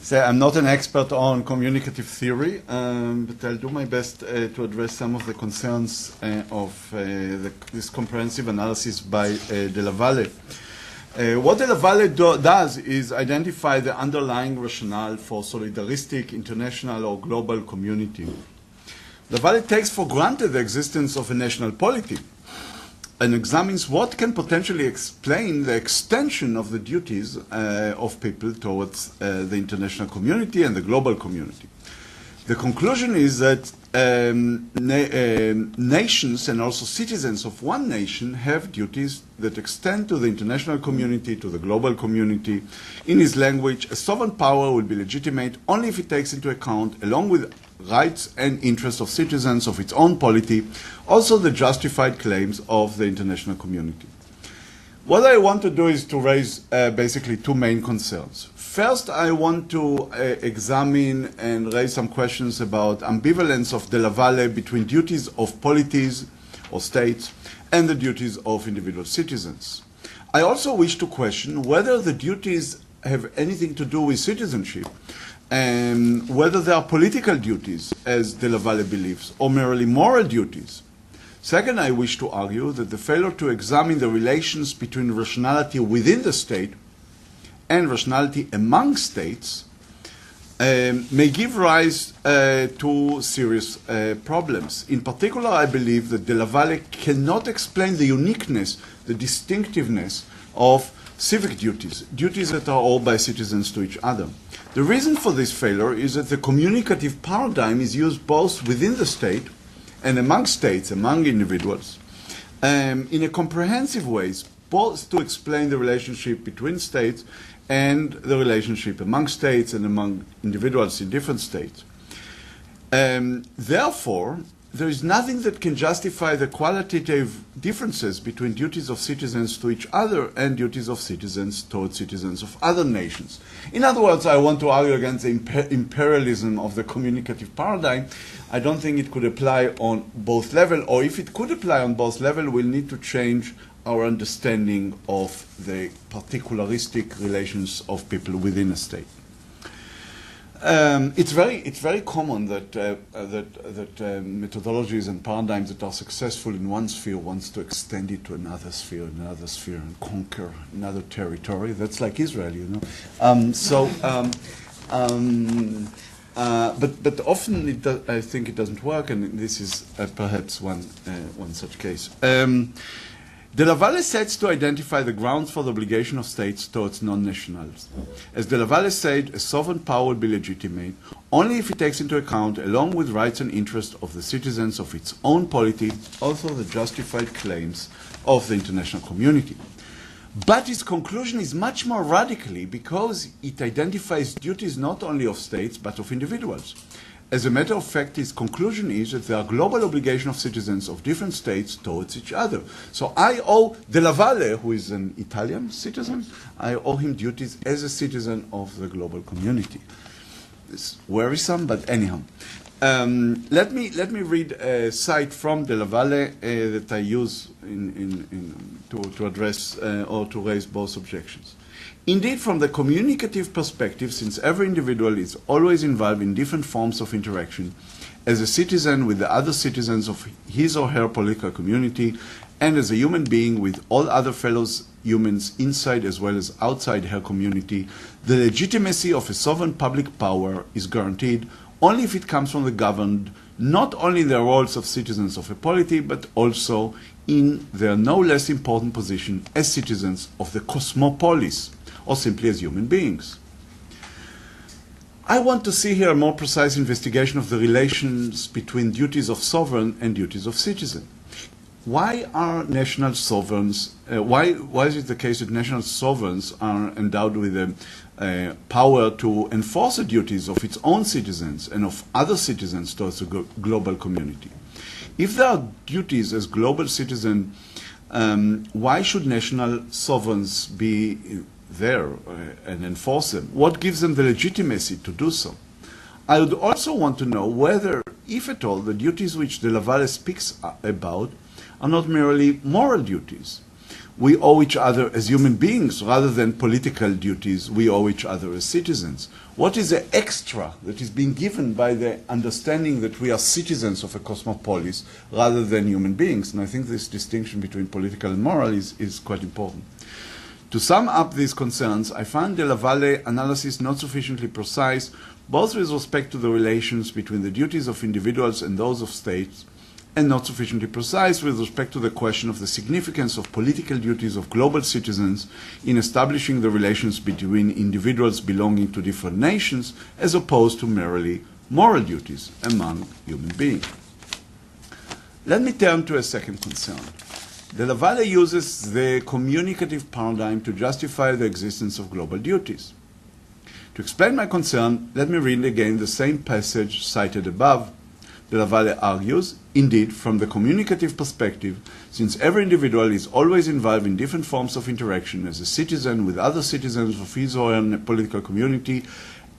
So I'm not an expert on communicative theory, but I'll do my best to address some of the concerns of this comprehensive analysis by De La Valle. What De La Valle does is identify the underlying rationale for solidaristic, international, or global community. De La Valle takes for granted the existence of a national polity and examines what can potentially explain the extension of the duties of people towards the international community and the global community. The conclusion is that nations and also citizens of one nation have duties that extend to the international community, to the global community. In his language, a sovereign power will be legitimate only if it takes into account, along with rights and interests of citizens of its own polity, also the justified claims of the international community. What I want to do is to raise basically two main concerns. First, I want to examine and raise some questions about ambivalence of De La Valle between duties of polities or states and the duties of individual citizens. I also wish to question whether the duties have anything to do with citizenship, and whether they are political duties, as De La Valle believes, or merely moral duties. Second, I wish to argue that the failure to examine the relations between rationality within the state and rationality among states may give rise to serious problems. In particular, I believe that De La Valle cannot explain the uniqueness, the distinctiveness of civic duties, duties that are owed by citizens to each other. The reason for this failure is that the communicative paradigm is used both within the state and among states, among individuals, in a comprehensive way, both to explain the relationship between states and the relationship among states and among individuals in different states. Therefore, there is nothing that can justify the qualitative differences between duties of citizens to each other and duties of citizens towards citizens of other nations. In other words, I want to argue against the imperialism of the communicative paradigm. I don't think it could apply on both levels, or if it could apply on both levels, we'll need to change our understanding of the particularistic relations of people within a state. It's very common that methodologies and paradigms that are successful in one sphere wants to extend it to another sphere, and conquer another territory. That's like Israel, you know. But often I think it doesn't work, and this is perhaps one such case. De La Valle sets to identify the grounds for the obligation of states towards non-nationals. As De La Valle said, a sovereign power will be legitimate only if it takes into account, along with rights and interests of the citizens of its own polity, also the justified claims of the international community. But its conclusion is much more radically because it identifies duties not only of states but of individuals. As a matter of fact, his conclusion is that there are global obligations of citizens of different states towards each other. So I owe De La Valle, who is an Italian citizen, I owe him duties as a citizen of the global community. It's worrisome, but anyhow. Let me read a cite from De La Valle that I use to address or to raise both objections. Indeed, from the communicative perspective, since every individual is always involved in different forms of interaction, as a citizen with the other citizens of his or her political community, and as a human being with all other fellow humans inside as well as outside her community, the legitimacy of a sovereign public power is guaranteed only if it comes from the governed, not only in their roles of citizens of a polity, but also in their no less important position as citizens of the cosmopolis, or simply as human beings. I want to see here a more precise investigation of the relations between duties of sovereign and duties of citizen. Why are national sovereigns, why is it the case that national sovereigns are endowed with the power to enforce the duties of its own citizens and of other citizens towards the global community? If there are duties as global citizens, why should national sovereigns be there and enforce them? What gives them the legitimacy to do so? I would also want to know whether, if at all, the duties which De La Valle speaks about are not merely moral duties. we owe each other as human beings rather than political duties we owe each other as citizens? What is the extra that is being given by the understanding that we are citizens of a cosmopolis rather than human beings? And I think this distinction between political and moral is quite important. To sum up these concerns, I find De La Valle analysis not sufficiently precise, both with respect to the relations between the duties of individuals and those of states, and not sufficiently precise with respect to the question of the significance of political duties of global citizens in establishing the relations between individuals belonging to different nations, as opposed to merely moral duties among human beings. Let me turn to a second concern. De La Valle uses the communicative paradigm to justify the existence of global duties. To explain my concern, let me read again the same passage cited above. De La Valle argues, indeed, from the communicative perspective, since every individual is always involved in different forms of interaction as a citizen with other citizens of his or her political community,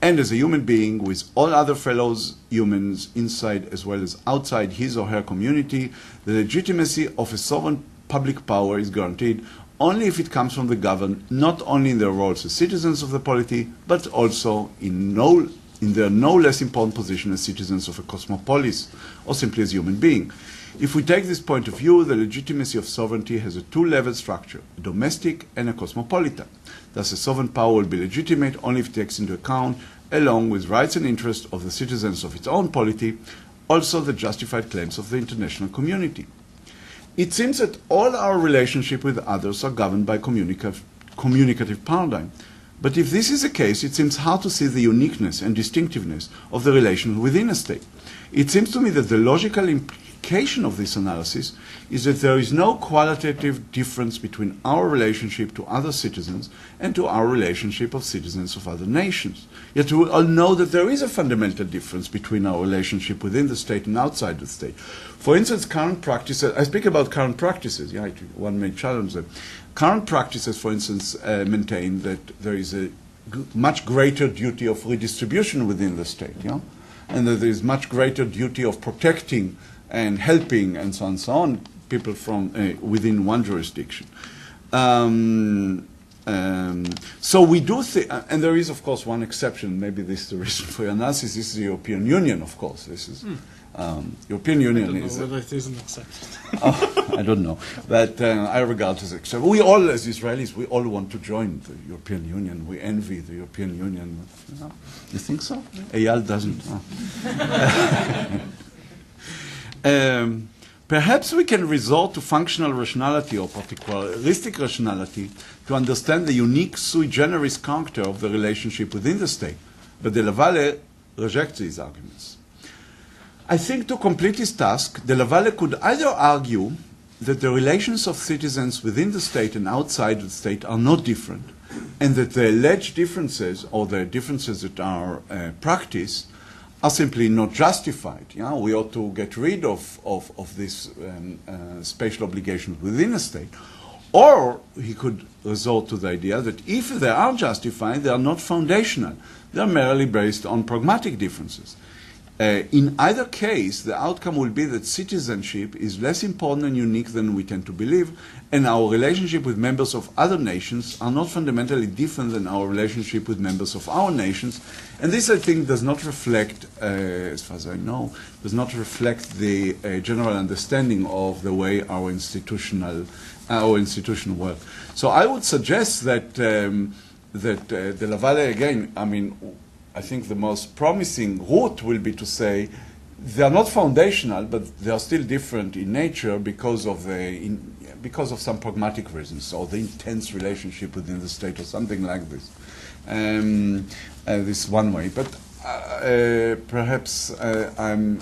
and as a human being with all other fellow humans inside as well as outside his or her community, the legitimacy of a sovereign public power is guaranteed only if it comes from the governed, not only in their roles as citizens of the polity, but also in their no less important position as citizens of a cosmopolis, or simply as human beings. If we take this point of view, the legitimacy of sovereignty has a two-level structure, a domestic and a cosmopolitan. Thus, a sovereign power will be legitimate only if it takes into account, along with rights and interests of the citizens of its own polity, also the justified claims of the international community. It seems that all our relationship with others are governed by communicative paradigm. But if this is the case, it seems hard to see the uniqueness and distinctiveness of the relations within a state. It seems to me that the logical implication of this analysis is that there is no qualitative difference between our relationship to other citizens and to our relationship of citizens of other nations. Yet we all know that there is a fundamental difference between our relationship within the state and outside the state. For instance, current practices, I speak about current practices, yeah, one may challenge them. Current practices, for instance, maintain that there is a much greater duty of redistribution within the state, yeah? And that there is much greater duty of protecting and helping and so on, people from within one jurisdiction. So we do think, and there is, of course, one exception, maybe this is the reason for your analysis, this is the European Union, of course. This is European Union is... I don't know whether it is an exception. I don't know, but I regard it as an exception. We all, as Israelis, we all want to join the European Union. We envy the European Union. You think so? Eyal doesn't. Perhaps we can resort to functional rationality or particularistic rationality to understand the unique sui generis character of the relationship within the state, but De La Valle rejects these arguments. I think to complete his task, De La Valle could either argue that the relations of citizens within the state and outside the state are not different, and that the alleged differences or the differences that are practiced are simply not justified. Yeah? We ought to get rid of these spatial obligations within a state. Or he could resort to the idea that if they are justified, they are not foundational. They are merely based on pragmatic differences. In either case, the outcome will be that citizenship is less important and unique than we tend to believe, and our relationship with members of other nations are not fundamentally different than our relationship with members of our nations. And this, I think, does not reflect, as far as I know, does not reflect the general understanding of the way our institution work. So I would suggest that De La Valle, again, I mean, I think the most promising route will be to say they are not foundational, but they are still different in nature because of some pragmatic reasons, or the intense relationship within the state, or something like this. This one way, but perhaps I'm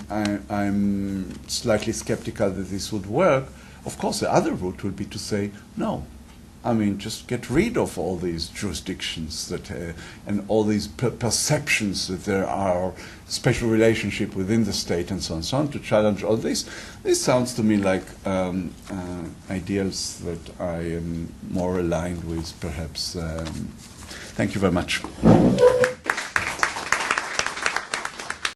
slightly skeptical that this would work. Of course, the other route would be to say no. I mean, just get rid of all these jurisdictions that, and all these perceptions that there are special relationship within the state and so on, to challenge all this. This sounds to me like ideals that I am more aligned with, perhaps. Thank you very much.